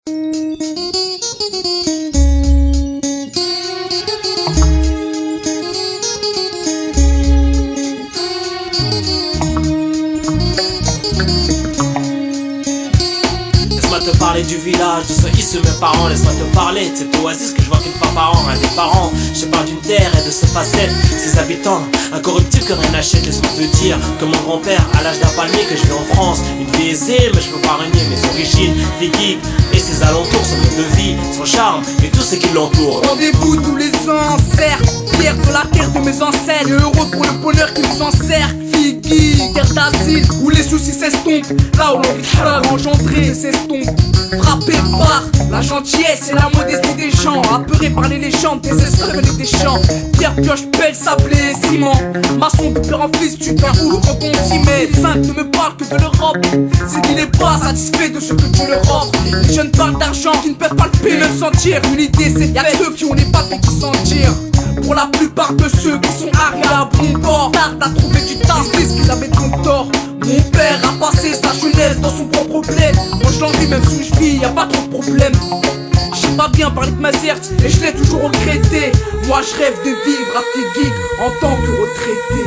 Laisse-moi te parler du village, de ceux issus mes parents. Laisse-moi te parler de cette oasis que je vois qu'une fois par an. Un des parents, je te parle d'une terre et de ses facettes, ses habitants, incorruptibles que rien n'achète. Laisse-moi te dire que mon grand-père, à l'âge d'un palmier, que je vis en France. Une vie aisée, mais je peux pas renier mes origines. Figuig et ses alentours, son mode de vie, son charme et tout ce qui l'entoure. Rendez-vous tous les ans, certes, fier de la terre de mes ancêtres, et heureux pour le bonheur qui nous encercle. Figuig, terre d'asile, où les soucis s'estompent, là où l'envie de frère engendré s'estompe. Frappé par la gentillesse et la modestie des gens, apeuré par les légendes des esclaves et des champs. Pierre, pioche, pelle, sablé, ciment, maçon de père en fils, tu t'en où quand on s'y met. Les 5 ne me parlent que de l'Europe, c'est qu'il n'est pas satisfait de ce que tu leur offres. Les jeunes parlent d'argent qui ne peuvent pas le payer, même sentir une idée, c'est y'a que ceux qui ont les pattes et qui s'en tirent. Pour la plupart de ceux qui sont arrivés à bon port, tardent à trouver du temps, c'est ce qu'ils avaient de tort. Mon père a passé sa jeunesse dans son propre bled. Moi je l'envie même sous je vis, y'a pas trop de problème. J'ai pas bien parlé de ma zerte et je l'ai toujours regretté. Moi je rêve de vivre à Figuig en tant que retraité.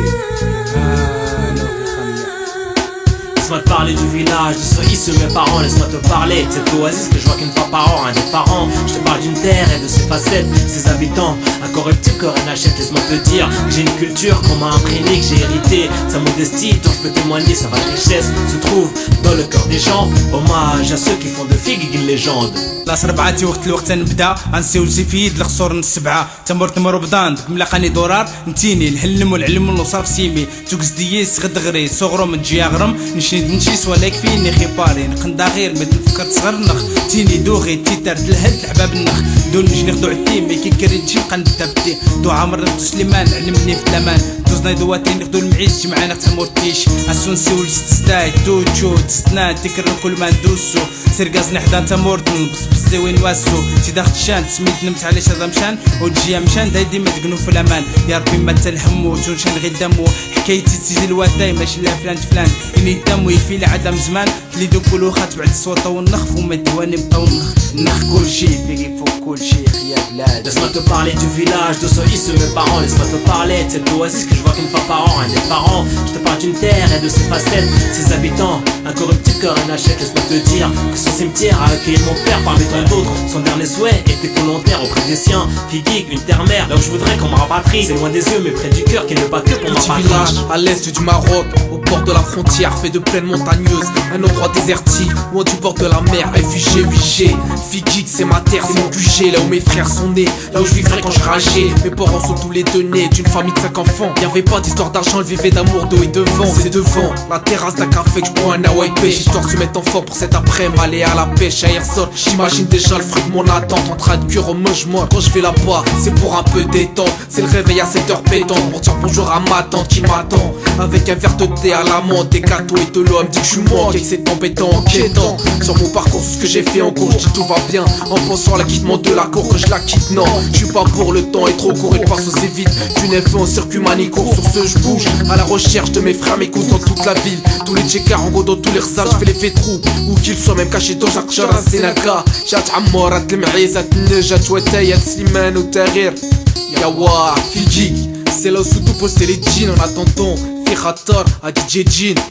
Laisse-moi te parler du village, de ceux issus mes parents. Laisse-moi te parler de cette oasis que je vois qu'une fois par an. Un des parents, je te parle d'une terre et de ses facettes, ses habitants, incorruptibles que rien n'achète. Laisse-moi te dire que j'ai une culture qu'on m'a imprégnée, que j'ai hérité de sa modestie, dont je peux témoigner. Sa vaste richesse se trouve dans le cœur des gens. Hommage à ceux qui font de Figuig une légende. لاص ربعاتي وقت الوقت نبدا غنسيو الزفيد الخصور السبعه تمرت مربضان ملاقاني دورار نتيني الحلم والعلم والوصاف سيمي توكس ديس غدغري صغرو من جياغرم نشيد نشيس ولا يكفيني خيباري نقندا غير مد نفكر تصغر نخ تيني دوغي تيتر الهد الحباب النخ دول نجي نخدو عالتيمي كي كريتشي نقندا بدي دو عمر سليمان علمني في الامان دوزنا دواتي ناخدو المعيش معانا تمورتيش اسونسي ولستاي توتشو تستنا تكرر كل ما ندوسو سيركاز نحدا تمورتن بس وين واسو سي داخل الشان سميت نمت على شذا مشان وتجي مشان دايدي ما تقنو في الامان يا ربي ما تلهمو تنشان غير دمو حكايتي سيدي الواتاي ماشي لا فلان فلان اني دمو يفي لعدم زمان اللي دوكو خات بعد الصوت والنخ وما دواني بطاو النخ كل شي فيكي فوق كل شي يا بلاد. Laisse-moi te parler du village, de ceux issus mes parents. Laisse-moi te parler de cette oasis que je vois qu'une fois par an. Un des parents, je te parle d'une terre et de ses facettes, ses habitants, incorruptibles que rien n'achète. Laisse-moi te dire que son cimetière a accueilli mon père parmi tant d'autres. Son dernier souhait était volontaire auprès des siens. Figuig, une terre-mère, là où je voudrais qu'on me rapatrie. C'est loin des yeux mais près du cœur qui ne bat que pour ma patrie. Petit village à l'est du Maroc, au bord de la frontière, fait de plaines montagneuses. Un endroit désertique, loin du bord de la mer, réfugié 8G. Figuig, c'est ma terre, c'est mon QG, là où mes frères sont nés, là où je vivrais quand je rageais. Mes parents sont tous les deux nés d'une famille de 5 enfants. Y'avait pas d'histoire d'argent, ils vivaient d'amour, d'eau et de vent. C'est devant la terrasse d'un café que je prends un Hawaii pêche, histoire de se mettre en forme pour cet après-midi, aller à la pêche à Airsoft. J'imagine déjà le fruit de mon attente en train de cuire au mange-moi. Quand je vais là-bas, c'est pour un peu détendre. C'est le réveil à 7h pétant pour dire bonjour à ma tante qui m'attend. Avec un verre de thé à la menthe, des gâteaux et de l'eau, elle me dit que je suis mort, avec cet embêtant enquêtant. Sur mon parcours, ce que j'ai fait en cours, je dis tout va bien. En pensant à l'acquittement de la cour, que je la quitte, non. Je suis pas pour le temps est trop court, il passe aussi vite. D'une F1 en circuit manicourt, sur ce je bouge. À la recherche de mes frères, m'écoute dans toute la ville. Tous les tcheckars en gros dans tous les rzals, je fais les fétrous. Où qu'ils soient, même cachés dans chaque char à Sénaga. Jat Ammorat, المعيزة النجات وتايا سليمان وتغير يا واه Figuig. C'est là où sous tout poster les jeans en attendant. Fi Khatar à DJ Jean.